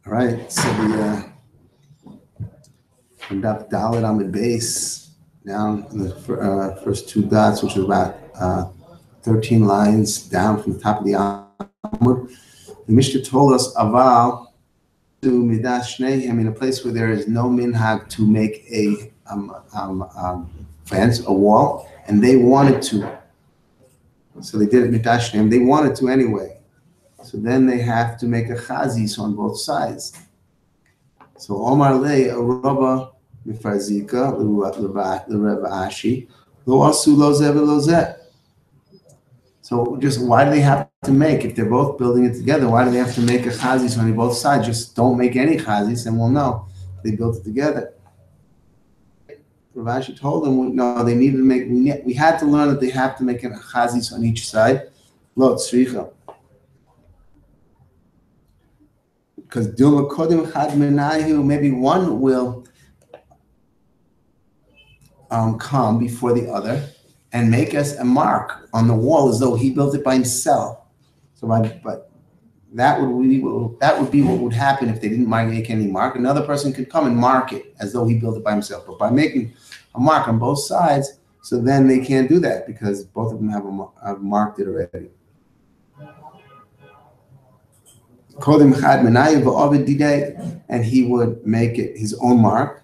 All right, so from Daf Dalit on the base down in the first two dots, which is about 13 lines down from the top of the Amud. The Mishnah told us aval to midas shneihem, in a place where there is no minhag to make a fence, a wall, and they wanted to. So they did it midas shneihem. They wanted to anyway. So then they have to make a chazis on both sides. So Omar lei a rabba mifarzika l'Reb Ashi lo asu lo zeh v'lo zeh. So just why do they have to make, if they're both building it together, why do they have to make a chazis on both sides? Just don't make any chazis and we'll know they built it together. Rav Ashi told them, no, they needed to make, we had to learn that they have to make a chazis on each side. Lo tzricha. Because Dilma Kodim Chad Menayu, maybe one will come before the other and make us a mark on the wall as though he built it by himself. So, but that would be what would happen if they didn't make any mark. Another person could come and mark it as though he built it by himself. But by making a mark on both sides, so then they can't do that because both of them have marked it already. And he would make it his own mark.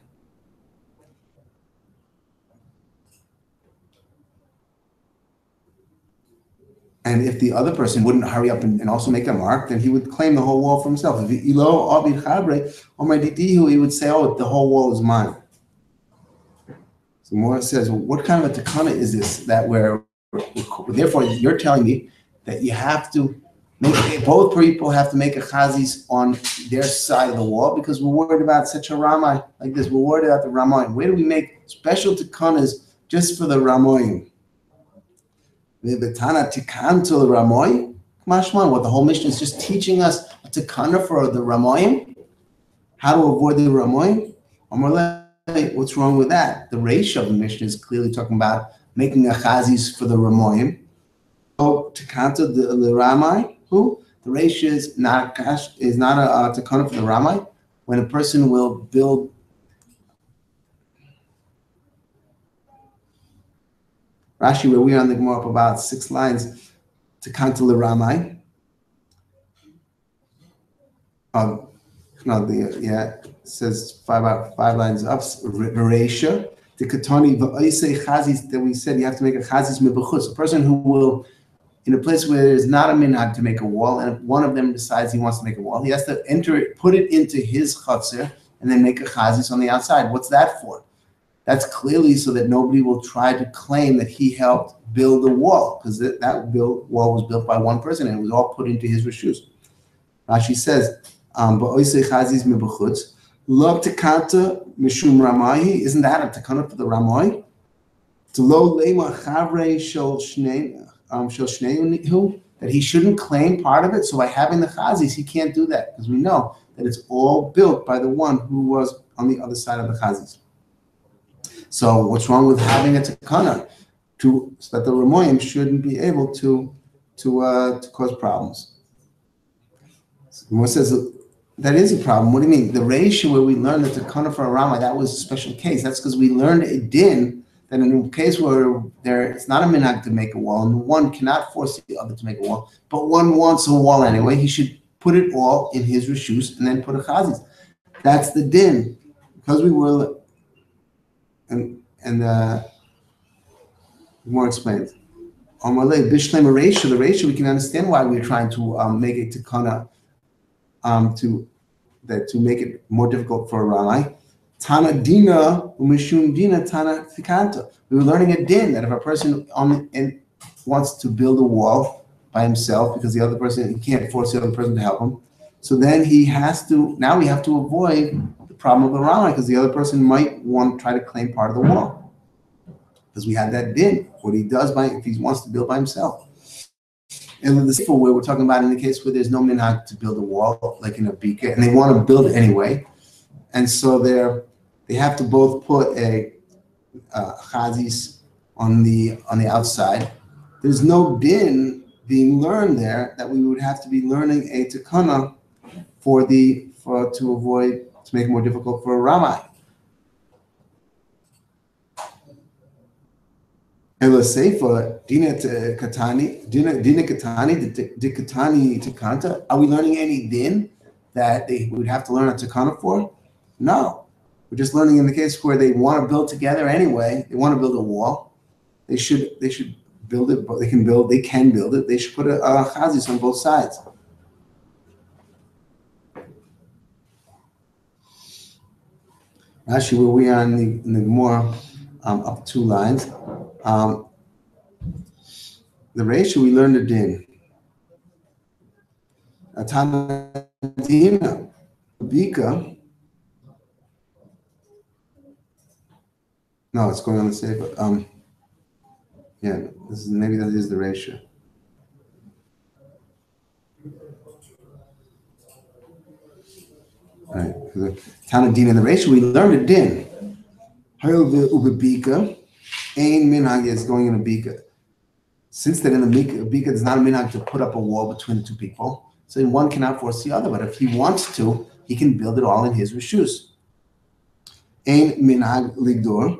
And if the other person wouldn't hurry up and also make a mark, then he would claim the whole wall for himself. If he would say, oh, the whole wall is mine. So Mora says, well, what kind of a takana is this that therefore you're telling me that you have to both people have to make a chazis on their side of the wall because we're worried about such a ramai like this. We're worried about the ramoyim. Where do we make special tikanas just for the ramoyim? The betana tikan to the ramoyim. Mashman, what the whole mission is just teaching us a tikana for the ramoyim, how to avoid the ramoyim. What's wrong with that? The ratio of the mission is clearly talking about making a chazis for the ramoyim. Oh, tikan to the ramai. The ratio is not a takana for the ramai. When a person will build Rashi, where we are on the Gemara up about 6 lines, takana to the ramai. It says five lines up. Ratio the katani v'oisei chazis that we said you have to make a chazis mebechutz. A person who will, in a place where there's not a minhag to make a wall, and if one of them decides he wants to make a wall, he has to enter it, put it into his chutzner, and then make a chazis on the outside. What's that for? That's clearly so that nobody will try to claim that he helped build the wall, because that wall was built by one person, and it was all put into his reshus. Rashi says, "Ba'oisei chazis mebechutz, lo tekanta mishum ramayi." Isn't that a takana for the ramai? To lo lema chavrei shel shnei. That he shouldn't claim part of it. So by having the chazis, he can't do that because we know that it's all built by the one who was on the other side of the chazis. So what's wrong with having a takana so that the ramoyim shouldn't be able to cause problems? Someone says that is a problem. What do you mean? The ratio where we learned the takana for a ramai, that was a special case. That's because we learned a din. And in a case where it's not a minhag to make a wall, and one cannot force the other to make a wall, but one wants a wall anyway, he should put it all in his reshus and then put a chazis. That's the din. Because we were, and more explained. On Malay, Bishlem ratio, the ratio, we can understand why we're trying to make it takana, to make it more difficult for a ramai. Tana dina umishum dina tana tikanta. We were learning a din that if a person wants to build a wall by himself because the other person, he can't force the other person to help him, so then he has to. Now we have to avoid the problem of the ramai because the other person might want to try to claim part of the wall because we had that din. What he does if he wants to build by himself. And then the sifur where we're talking about in the case where there's no minhag to build a wall like in a bika and they want to build it anyway, and so they have to both put a chazis on the outside. There's no din being learned there that we would have to be learning a takana for the to make it more difficult for a Ramai. Ela Seifa, Dina Katani, Dina Katani, the Katani Takanta. Are we learning any din that they would have to learn a takana for? No. We're just learning in the case where they want to build together anyway. They want to build a wall. They should build it, but they can build it. They should put a chazis on both sides. Actually, where we are in the Gemara, up 2 lines. The ratio we learned the din. Atana Bika. No, it's going on the same. But yeah, maybe that is the ratio. All right, the Tanadina in the ratio we learned a din. Hayil ubebika, ein minhag is going in a bika. Since then, in the bika, it's not a minhag to put up a wall between the 2 people. So then one cannot force the other. But if he wants to, he can build it all in his reshus. Ein minhag ligdor.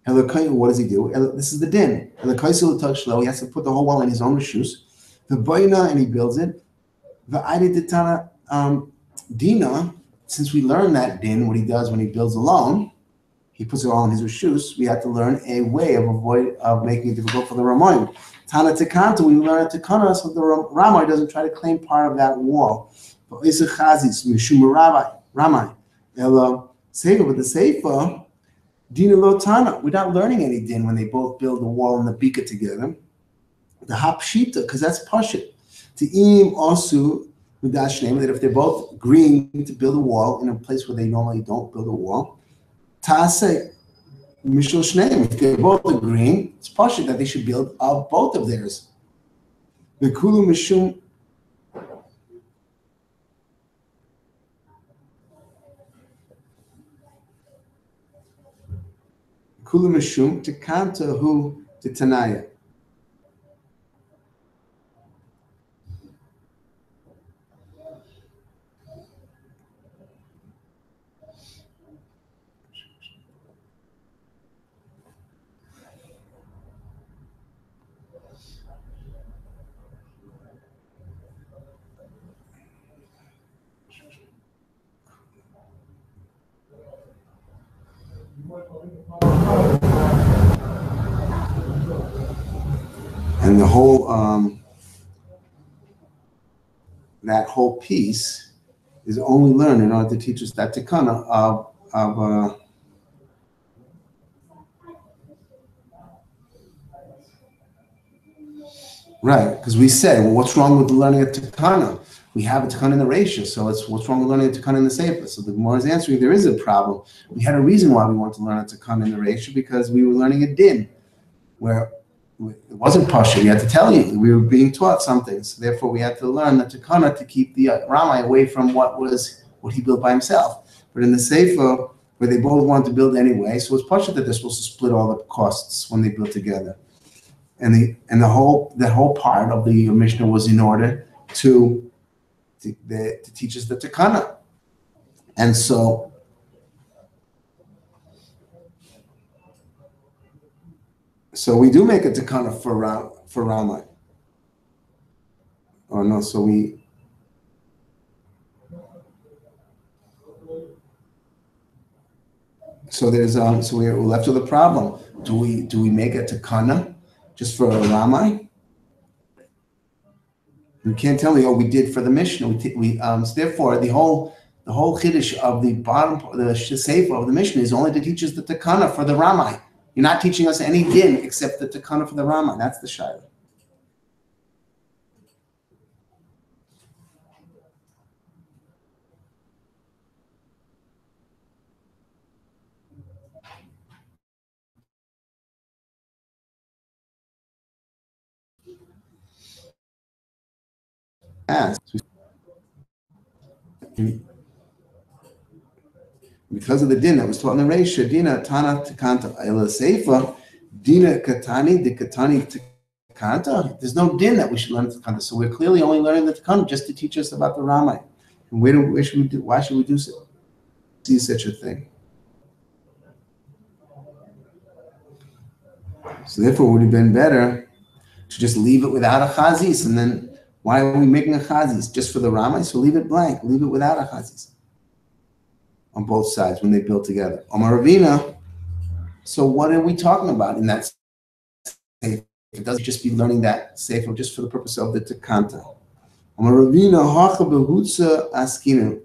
What does he do? This is the din. He has to put the whole wall in his own shoes. The boina, and he builds it. The Dina, since we learned that din, what he does when he builds alone, he puts it all in his shoes. We have to learn a way of making it difficult for the Ramoyim. Tana Tekanta, we learn a Tekana, so the Ramai doesn't try to claim part of that wall. But Isa Chazis, Mishum Ramai. Seifa, but the Seifa, Dina Lo Tana. We're not learning any din when they both build the wall and the bika together. The Hapshita, because that's Pashit. Te'im Osu Midashneim, that if they're both agreeing to build a wall in a place where they normally don't build a wall, Ta'aseh Mishul Shneim, if they're both agreeing, it's Pashit that they should build both of theirs. The Kulu Mishum. Kulu Mishum Tekanta Hu Tetanaya. And the whole that whole piece is only learned in order to teach us that tikana of right, because we said, well, what's wrong with learning a tikana? We have a tikana in the ratio, so it's what's wrong with learning a tikana in the sefer? So the Gemara is answering there is a problem. We had a reason why we want to learn a tikana in the ratio because we were learning a din where it wasn't pasha. We had to tell you we were being taught something, so therefore we had to learn the tikana to keep the Ramai away from what he built by himself. But in the sefer, where they both wanted to build anyway, so it's pasha that they're supposed to split all the costs when they build together. And the whole part of the Mishnah was in order to teach us the tikana, and so we do make a tikana for Ramai. Oh no, so we're left with a problem. Do we make a tikana just for Ramai? You can't tell me, oh, we did for the Mishnah. So therefore, the whole chiddush of the bottom, the sefer of the Mishnah is only to teach us the takana for the Ramai. You're not teaching us any din except the takana for the Ramai. That's the shayla. Because of the din that was taught in the Reisha, Dina Tana Takanta Ela Seifa, Dina Katani, the Katani Takanta. There's no din that we should learn the Takanta. So we're clearly only learning the Takanta just to teach us about the Ramayana. And why should we do so? See such a thing. So therefore, it would have been better to just leave it without a chazis. And then why are we making a chazis? Just for the Ramayana? So leave it blank. Leave it without a chazis on both sides when they build together. Omar Ravina. So what are we talking about in that sefer? It doesn't just be learning that sefer just for the purpose of the Takanta. Omar Ravina hacha behutza askinu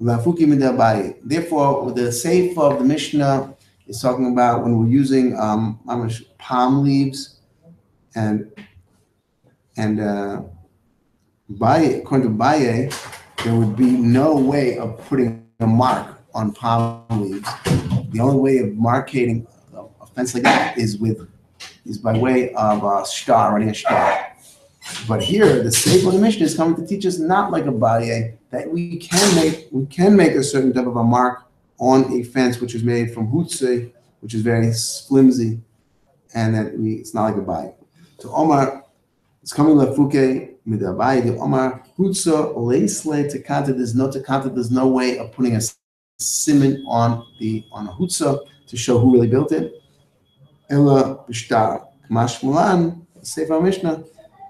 lafuki midabai. Therefore, the sefer of the Mishnah is talking about when we're using palm leaves and Baye, according to Baye, there would be no way of putting a mark on palm leaves. The only way of marking a fence like that is by way of a star, running a star. But here, the Sefer of the Mishnah is coming to teach us not like a Baye, that we can make a certain type of a mark on a fence which is made from hutzeh, which is very flimsy, and that it's not like a Baye. So Omar, it's coming lefuke midabai. The Omar hutza leisle tekanta. There's no tekanta. There's no way of putting a siman on a hutza to show who really built it. Ella b'shtar kamash mulan Sefer Mishnah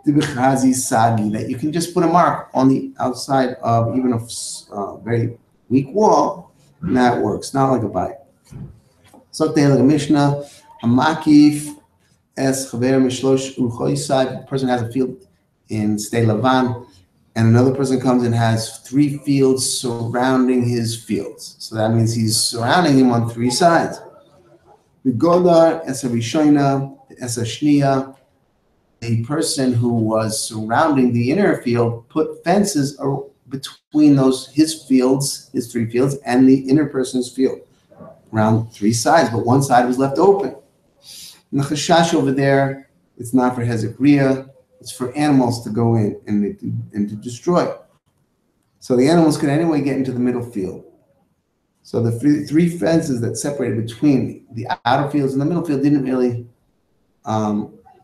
dibichazi sagi, that you can just put a mark on the outside of even a very weak wall, and that works. Not like a bite. So like a Mishnah hamakif. As Chaver Mishlosh Uchoisai, the person has a field in Sde Lavan, and another person comes and has 3 fields surrounding his fields. So that means he's surrounding him on 3 sides. Vigodar Esa Rishoina, Esa Shnia, the person who was surrounding the inner field put fences between his 3 fields, and the inner person's field, around 3 sides, but one side was left open. And the chashash over there, it's not for Hezekiah, it's for animals to go in and to destroy. So the animals could anyway get into the middle field. So the 3 fences that separated between the outer fields and the middle field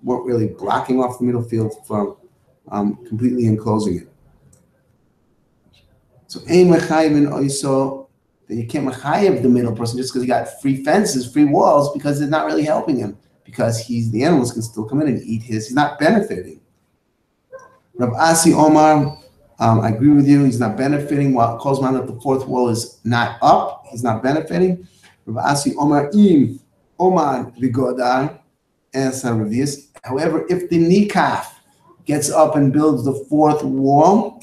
weren't really blocking off the middle field from completely enclosing it. So ein mechayim oiso, that you can't mechayev the middle person just because he got 3 fences, 3 walls, because it's not really helping him. Because the animals can still come in and eat he's not benefiting. Rav Asi Omar, I agree with you, he's not benefiting. While Kozman that the 4th wall is not up, he's not benefiting. Rav Asi Omar im Omar Vigodar as Ravius. However, if the Nikaf gets up and builds the 4th wall,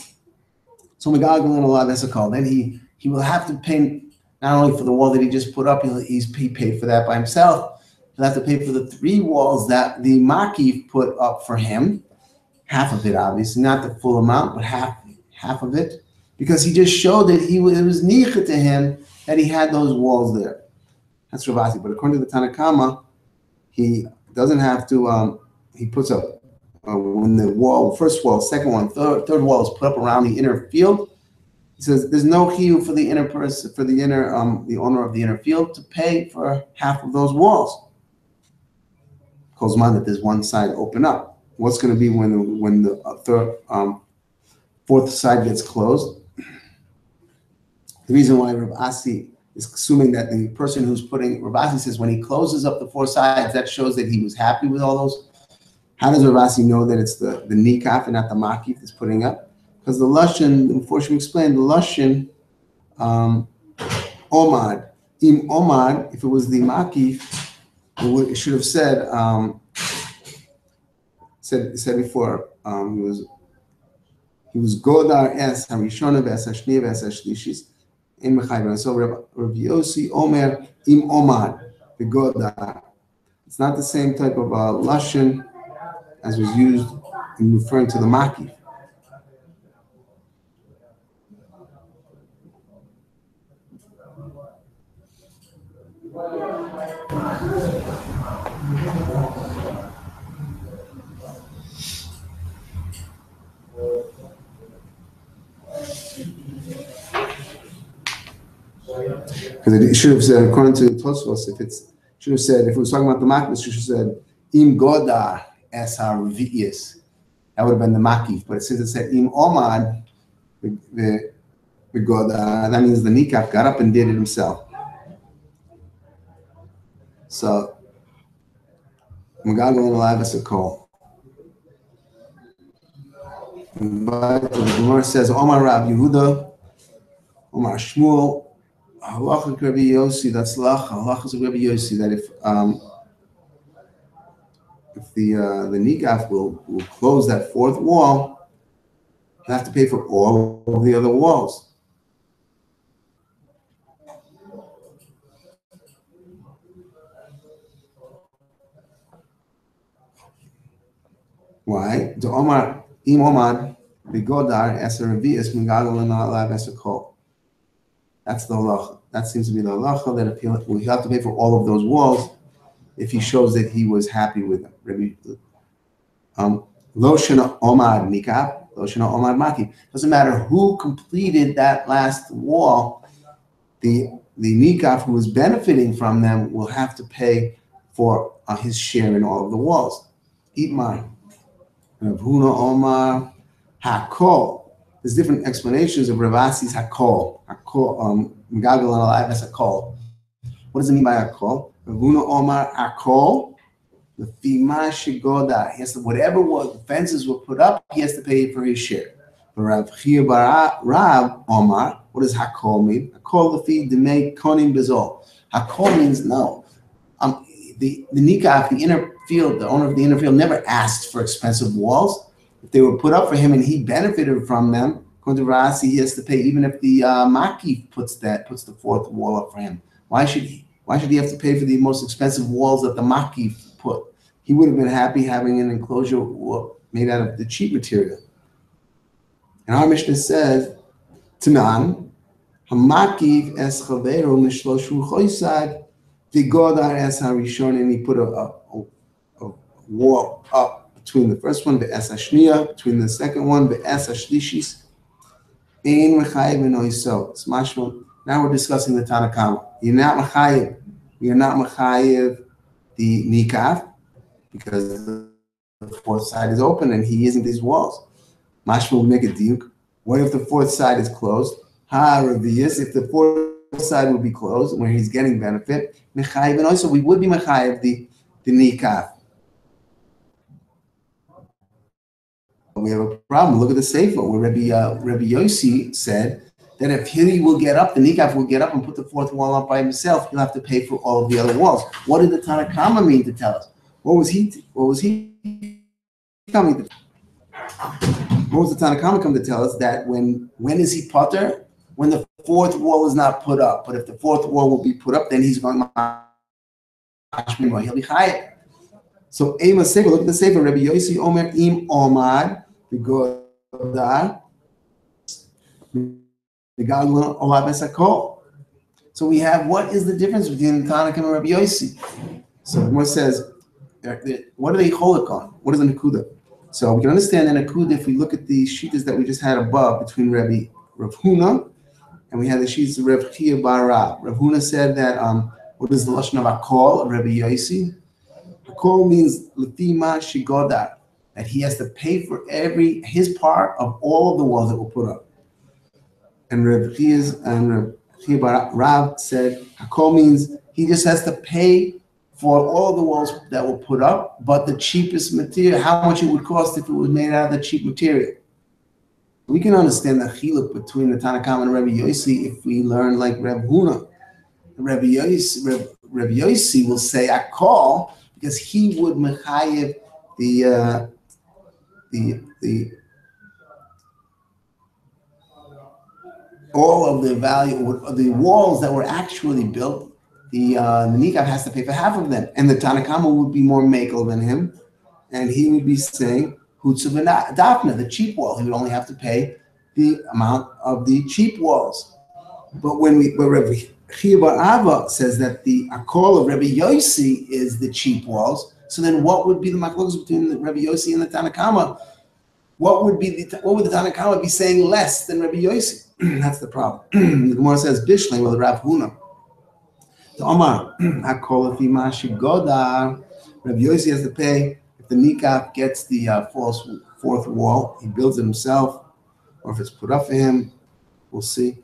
so Megagalin Allah Vesakal, then he will have to pay not only for the wall that he just put up, he paid for that by himself. He'll have to pay for the 3 walls that the Makif put up for him, half of it obviously, not the full amount, but half of it, because he just showed that it was nicha to him that he had those walls there. That's Ravasi. But according to the Tanakama, he doesn't have to. He puts up when the wall, first wall, second one, third wall is put up around the inner field. He says there's no chiyuv for the inner person, for the owner of the inner field to pay for half of those walls. Kozman that there's one side open up. What's going to be when the 4th side gets closed? The reason why Rav Asi is assuming that the person who's Rav Asi says when he closes up the 4 sides, that shows that he was happy with all those. How does Rav Asi know that it's the nikaf and not the makif that's putting up? Because the Lashon, the Meforshim explained, the Lashon, Omad, im Omad, if it was the makif, it should have said, said before, he was Godar es harishona v'es hashniya v'es hashlishis in mechayv. So Rav Yossi Omer im Omad the Godar. It's not the same type of lashon as was used in referring to the makif. Because it should have said, according to Tosfos, if it was talking about the makif, it should have said im Godar Esar Revi'is. That would have been the Makif. But since it said Im Omad, the God, that means the Nikaf got up and did it himself. So, Magagal and Alive is a call. But the Gemara says, Omar Rab Yehuda, Omar Shmuel, Halacha Rabbi Yossi, that's Lacha. Halacha is Rabbi Yossi, that if the Nikaf will close that fourth wall, you have to pay for all of the other walls. Why? The Omar Im Omad Bigodar Eser Revi'is Mingagal and Alav Eser Kol. That's the halacha. That seems to be the halacha that we have to pay for all of those walls if he shows that he was happy with them. Lo Shana Omad Nikaf, Lo Shana Omad Maki. Doesn't matter who completed that last wall. The Nikaf who was benefiting from them will have to pay for his share in all of the walls. Eat mine. Rav Huna Omar Hakol. There's different explanations of Rav Asi's Hakol. Hakol, Megagal and Alive as Hakol. What does it mean by Hakol? Rav Huna Omar Hakol. The Fima Shigoda. He has to, whatever fences were put up, he has to pay for his share. But Rav Chia Rab Omar, what does Hakol mean? Hakol the fee demei konim bezol. Hakol means no. The Nikaf, the inner field, the owner of the inner field, never asked for expensive walls. If they were put up for him and he benefited from them, according to Rasi, he has to pay even if the Makif puts the fourth wall up for him. Why should he have to pay for the most expensive walls that the Makif put? He would have been happy having an enclosure made out of the cheap material. And our Mishnah says, Tanan, Hamakif es chaveru mishloshu choisad, Vigodar es harishon, and he put a wall up between the first one, the es hashniya, between the second one, the es hashlishis. Ein mechayev and oiso. It's mashma. Now we're discussing the Tanakama. You're not mechayev. You're not mechayev the nikaf because the fourth side is open and he isn't these walls. Mashma will make a diuk. What if the fourth side is closed? Ha revius. If the fourth side would be closed where he's getting benefit, mechayev and also we would be mechayev the nikaf. We have a problem. Look at the Sefer where Rabbi Yossi said that if he will get up, the Nikaf will get up and put the fourth wall up by himself, he'll have to pay for all of the other walls. What did the Tanakama mean to tell us? What was he coming to? What was the Tanakama come to tell us? That when is he potter? When the fourth wall is not put up. But if the fourth wall will be put up, then he's going to he'll be chayav. So Ema Sefer, look at the Sefer, Rabbi Yossi Omer Im Omad Bigodar Megagal Olav Esakol. So we have, what is the difference between Tanakh and Rabbi Yossi? So the Gemara says, what are they cholak on? What is a nakuda? So we can understand a nakuda if we look at the shittas that we just had above between Rav Huna and we had the shittas of Rav Chia bar Rab. Rav Huna said that what is the lashon of akol of Rabbi Yossi? Akol means l'fima shigodar, that he has to pay for his part of all of the walls that were put up. And Rav Chia bar Rab said akol means he just has to pay for all the walls that were put up, but the cheapest material, how much it would cost if it was made out of the cheap material. We can understand the chiluk between the Tanakama and Rabbi Yossi if we learn like Rav Huna. Rabbi Yossi will say akol because he would mechayev the all of the value of the walls that were actually built. The Nikaf has to pay for half of them, and the Tanakama would be more makel than him, and he would be saying Hutzav and Dafna, the cheap wall. He would only have to pay the amount of the cheap walls. But when Rabbi Chia bar Ava says that the akol of Rabbi Yossi is the cheap walls, so then what would be the machlokas between Rabbi Yossi and the Tanakama? What would the Tanakama be saying less than Rabbi Yossi? That's the problem. The Gemara says Bishlein with Rav Huna. The Omar akol of Imashi Godar, Rabbi Yossi has to pay if the nikah gets the fourth wall, he builds it himself, or if it's put up for him, we'll see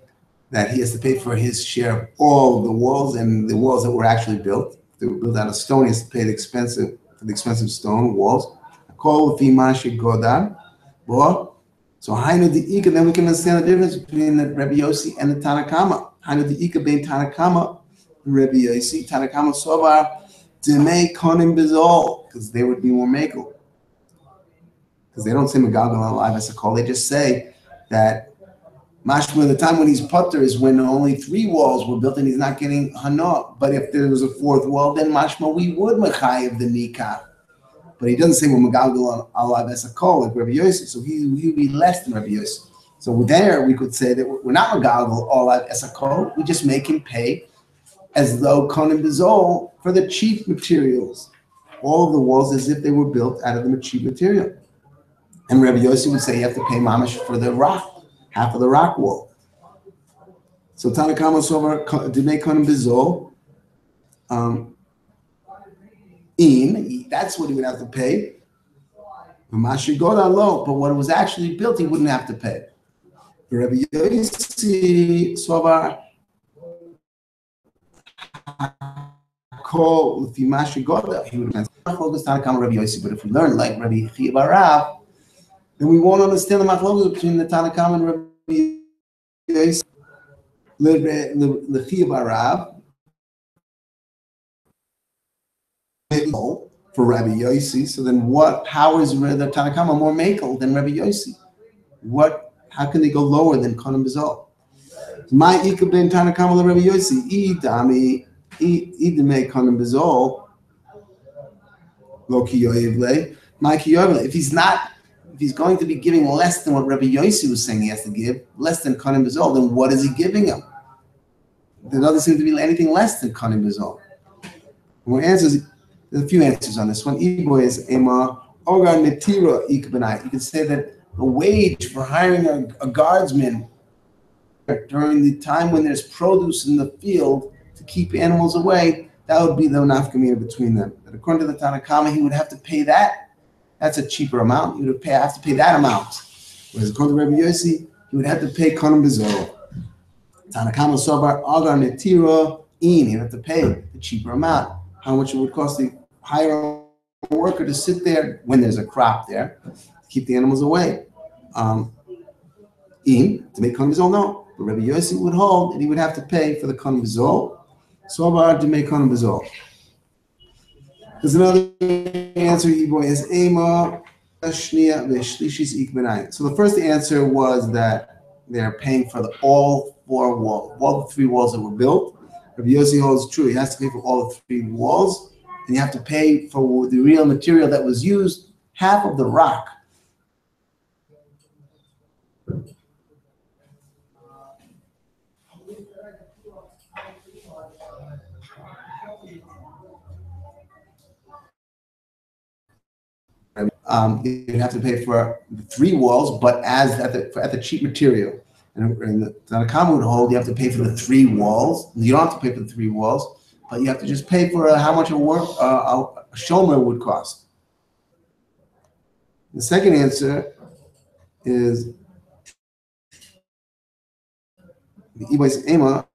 that he has to pay for his share of all the walls, and the walls that were actually built. If they were built out of stone, he has to pay the expensive stone walls. Call Fimashi Godan. So Hainu the Ika, then we can understand the difference between the Rebbe Yossi and the Tanakama. Hainu the Ika being Tanakama, Rebbe Yossi, Tanakama Sobar, Demei Konim Bizol, because they would be more makel. Because they don't say Megalgal on live as a call, they just say that Mashma, the time when he's putter is when only 3 walls were built and he's not getting hana. But if there was a 4th wall, then Mashma, we would Machayev the Nikah. But he doesn't say we're Megalgal alav as a call like Rabbi Yossi, so he would be less than Rabbi Yossi. So there we could say that we're not Megalgal alav as a call, we just make him pay as though Konim Bizol for the cheap materials. All of the walls as if they were built out of the cheap material. And Rabbi Yossi would say you have to pay mamash for the rock, half of the rock wall. So Tanakama Sovar Demei Konim Bizol. That's what he would have to pay. But what was actually built, he wouldn't have to pay. Rabbi Yossi Sovar call if he would have focused on Tanakama Rabbi Yossi. But if we learn like Rabbi Chiya bar Rav, then we won't understand the machlokas between the Tanakama and Rabbi Yossi. The Chiya bar Rav for Rabbi Yossi. So then how is the Tanakama more makel than Rabbi Yossi? How can they go lower than Konim Bizol? My Ika ben Tanakama Rabbi Yossi, Idami, Idame Konim Bizol, Lo Kiyoyevle, my Kiyoyevle. If he's going to be giving less than what Rabbi Yossi was saying he has to give, less than Konim Bizol, then what is he giving him? There doesn't seem to be anything less than Konim Bizol. There's a few answers on this one. Ibo is Ema Ogar Netira Ikbenai. You can say that a wage for hiring a guardsman during the time when there's produce in the field to keep animals away, that would be the nafkamina between them. But according to the Tanakama, he would have to pay that. That's a cheaper amount. He would have to pay that amount. Whereas according to Rabbi Yossi, he would have to pay Konim Bizol. Tanakama Sobar Ogar Netira In. He'd have to pay the cheaper amount. How much it would cost to hire a worker to sit there when there's a crop there to keep the animals away. To make Konim Bizol, no. But Rabbi Yossi would hold that he would have to pay for the Konim Bizol. So about to make Konim Bizol. There's another answer, Ibo is Ema Shnia Veshlishis Ikbenai. So the first answer was that they're paying for all 4 walls, all the 3 walls that were built. Rabbi Yossi holds true. He has to pay for all the 3 walls, and you have to pay for the real material that was used, half of the rock. You have to pay for the 3 walls, but as at the cheap material. And the Tanakama would hold you have to pay for the 3 walls. You don't have to pay for the 3 walls, but you have to just pay for how much a shomer would cost. The second answer is the Ibais Ema.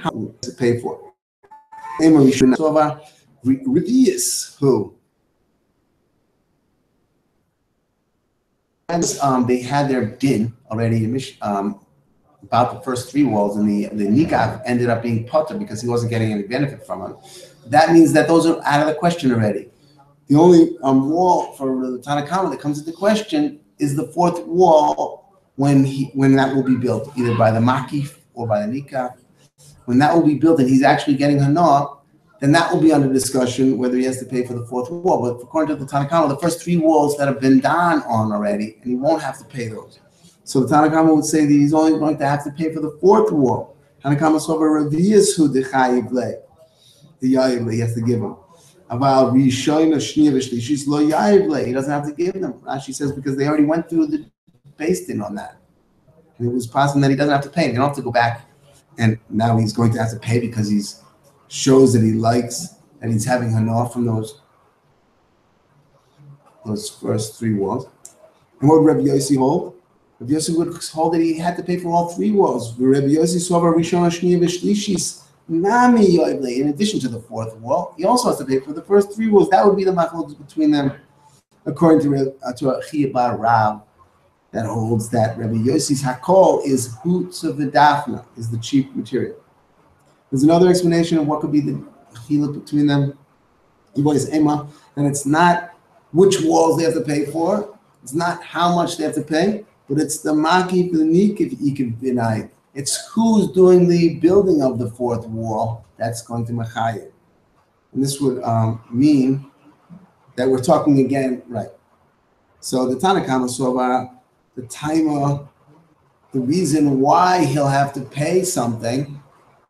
How to pay for it. Revius who they had their din already about the first 3 walls, and the nikah ended up being potter because he wasn't getting any benefit from it. That means that those are out of the question already. The only wall for the Tanakama that comes into question is the 4th wall when that will be built, either by the makif or by the nikah. When that will be built and he's actually getting hana, then that will be under discussion whether he has to pay for the 4th wall. But according to the Tanakama, the first 3 walls that have been done on already, and he won't have to pay those. So the Tanakama would say that he's only going to have to pay for the 4th wall. Tanakama sober revius who the chayiv le, the yayiv he has to give him. Aval Rishoyna Shniya V'Shlishis Lo Yaivle. He doesn't have to give them. Rashi says because they already went through the based in on that. And it was possible that he doesn't have to pay. They don't have to go back. And now he's going to have to pay because he's shows that he likes and he's having hana from those first three walls. And what would Rabbi Yossi hold? Rabbi Yossi would hold that he had to pay for all three walls. Rabbi Yossi Sovar Rishon Shniya V'Shlishis Nami Yoivle. In addition to the fourth wall, he also has to pay for the first three walls. That would be the machlokes between them, according to Achia Bar Rav, that holds that Rabbi Yossi's hakol is hoots of the daphna, is the cheap material. There's another explanation of what could be the chiluk between them. And it's not which walls they have to pay for. It's not how much they have to pay, but it's the makif, the nikif, ikif denied. It's who's doing the building of the fourth wall that's going to machayim. And this would mean that we're talking again, right? So the Tanakama Sovar, the timer, the reason why he'll have to pay something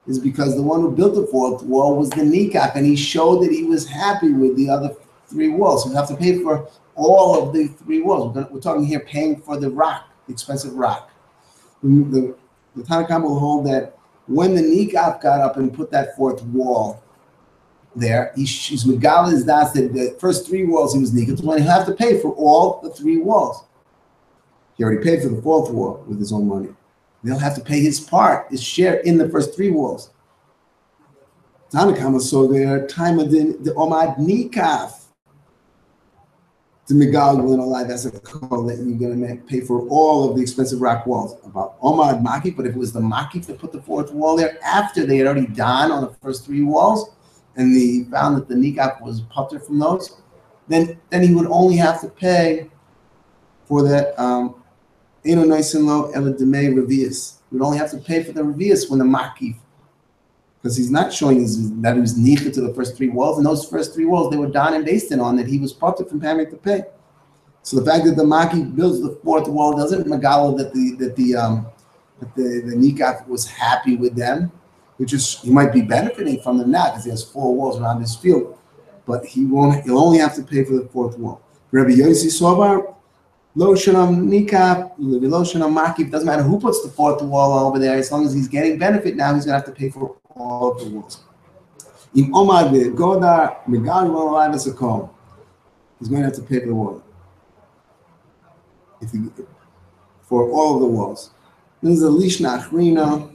is because the one who built the fourth wall was the nikaf, and he showed that he was happy with the other three walls. So he'll have to pay for all of the three walls. We're talking here paying for the rock, the expensive rock. The Tanakama will hold that when the nikaf got up and put that fourth wall there, he's megal is das that the first three walls he was nikaf, when he'll have to pay for all the three walls. He already paid for the fourth wall with his own money. They'll have to pay his part, his share in the first three walls. Tanakama saw there time of the omad nikaf. The megal will alive that's a call that you're going to pay for all of the expensive rock walls. About omad makif, but if it was the makif that put the fourth wall there after they had already done on the first three walls, and they found that the nikaf was putter from those, then he would only have to pay for that. Eno noisin lo ela demei revius. We would only have to pay for the revius when the makif, because he's not showing that he was nicha to the first three walls, and those first three walls they were done and based on that he was parted from having to pay. So the fact that the makif builds the fourth wall doesn't megalo that the nikaf was happy with them, which is he might be benefiting from them now because he has four walls around his field, but he'll only have to pay for the fourth wall. Rabbi Yossi Sovar. Lo shanam nikaf, lo shanam makif. Doesn't matter who puts the fourth wall over there, as long as he's getting benefit now, he's going to have to pay for all of the walls. Im omad godar megal alive as a call. He's going to have to pay for the wall. For all of the walls. There's a lishna achrina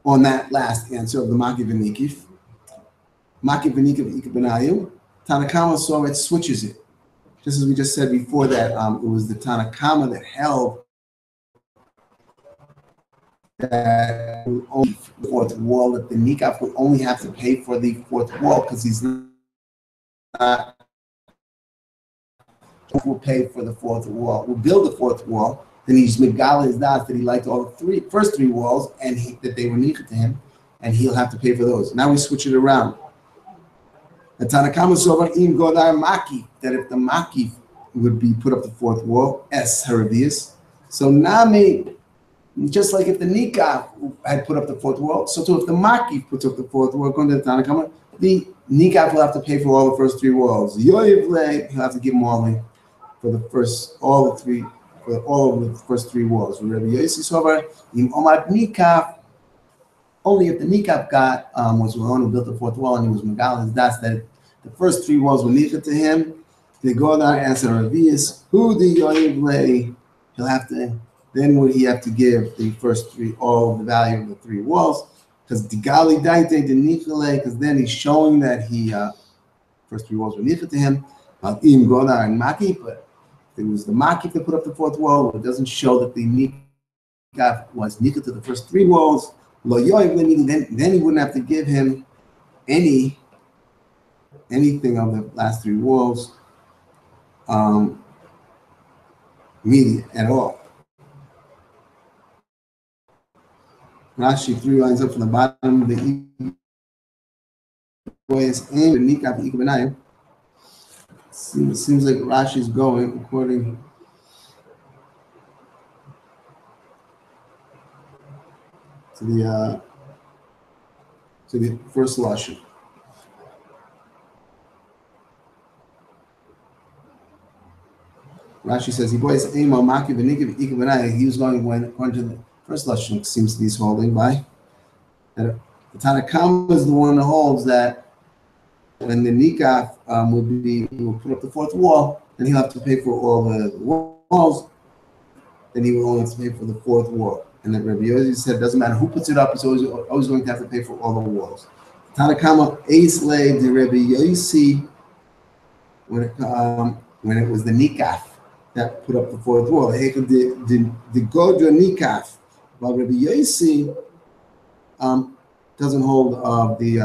on that last answer of the makif and nikif. Makif and nikif ikif benayu. Tanakama saw it switches it. Just as we just said before that, it was the Tanakama that held that only the fourth wall, that the nikaf will only have to pay for the fourth wall because he's not will pay for the fourth wall. Will build the fourth wall. Then he's megal his das that he liked all the first three walls and that they were nikaf to him, and he'll have to pay for those. Now we switch it around. The Tanakama Sovar im godar makif, that if the makif would be put up the fourth wall, es haravius. So nami, just like if the nikaf had put up the fourth wall, so too if the makif puts up the fourth wall, according to the Tanakama, the nikaf will have to pay for all the first three walls. Yoivle, he'll have to give him all of the first three walls. Rabbi Yossi Sovar im omad nikaf. Only if the nikaf was the one who built the fourth wall and he was megal his das that the first three walls were nikah to him. They go down answer Ravius. Who the yoivle? He'll have to. Then would he have to give the first three all of the value of the three walls? Because the gali daite the nichale. Because then he's showing that he first three walls were nikah to him. Im godar and makif, but if it was the makif that put up the fourth wall, it doesn't show that the nikaf was nikah to the first three walls. Then he wouldn't have to give him anything of the last three walls, meaning at all. Rashi 3 lines up from the bottom. The ways and the nikaf ikbenayim. Seems like Rashi is going according to the first lashon. Rashi says he boys Emo Maki V'Nikiv Ikavanayi. He was going when according to the first lashon seems to be holding by that the Tanakama is the one that holds that when the nikaf will put up the fourth wall, then he'll have to pay for all the walls. Then he will only have to pay for the fourth wall. And then Rabbi Yossi said it doesn't matter who puts it up; it's always going to have to pay for all the walls. Tanakama Ace lay the Rabbi Yossi when it was the nikaf that put up the fourth wall. The Godra nikaf, but Rabbi Yossi doesn't hold of the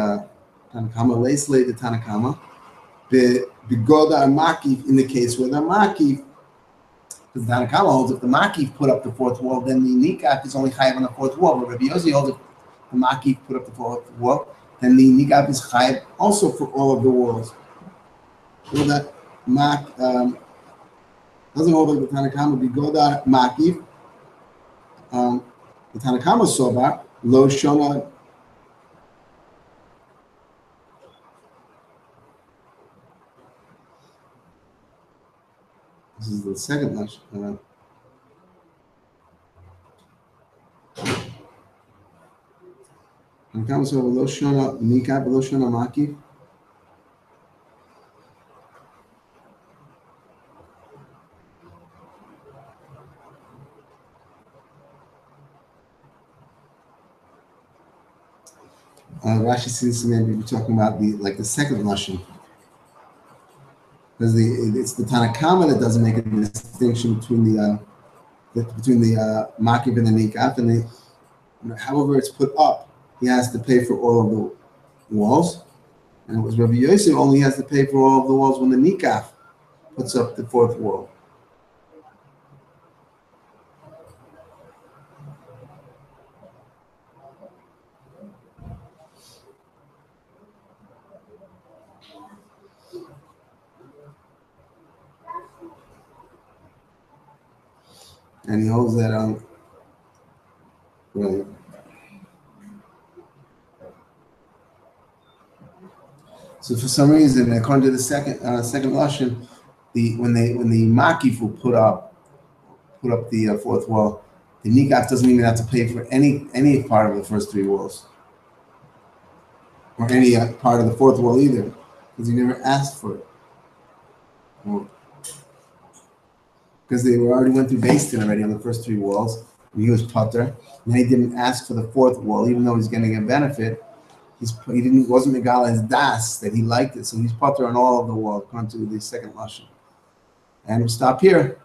Tanakama. Leisley the Tanakama. The Goda and Makif in the case where the Makif, because the Tanakama holds if the Makif put up the fourth wall, then the Nikaf is only chayav on the fourth wall. But Rabbi Yossi holds if the Makif put up the fourth wall, then the Nikaf is chayav also for all of the walls. So that Mak doesn't hold like the Tanakama. The Goda Makif. The Tanakama soba lo shona. This is the second lashon. Tanakama soba lo shona nikaf lo shona makif. Rashi seems to maybe be talking about the second lashon, because it's the Tanakama that doesn't make a distinction between the makif and the nikaf, and however it's put up, he has to pay for all of the walls, and it was Rabbi Yosef only has to pay for all of the walls when the nikaf puts up the fourth wall. And he holds that right. So for some reason, according to the second lashon, when the makif will put up the fourth wall, the nikaf doesn't even have to pay for any part of the first three walls, or any part of the fourth wall either, because he never asked for it. Because they already went through Basin already on the first three walls. And he was putter, and he didn't ask for the fourth wall, even though he's getting a benefit. Wasn't megala his das that he liked it, so he's putter on all of the walls, according to the second lashon. And we'll stop here.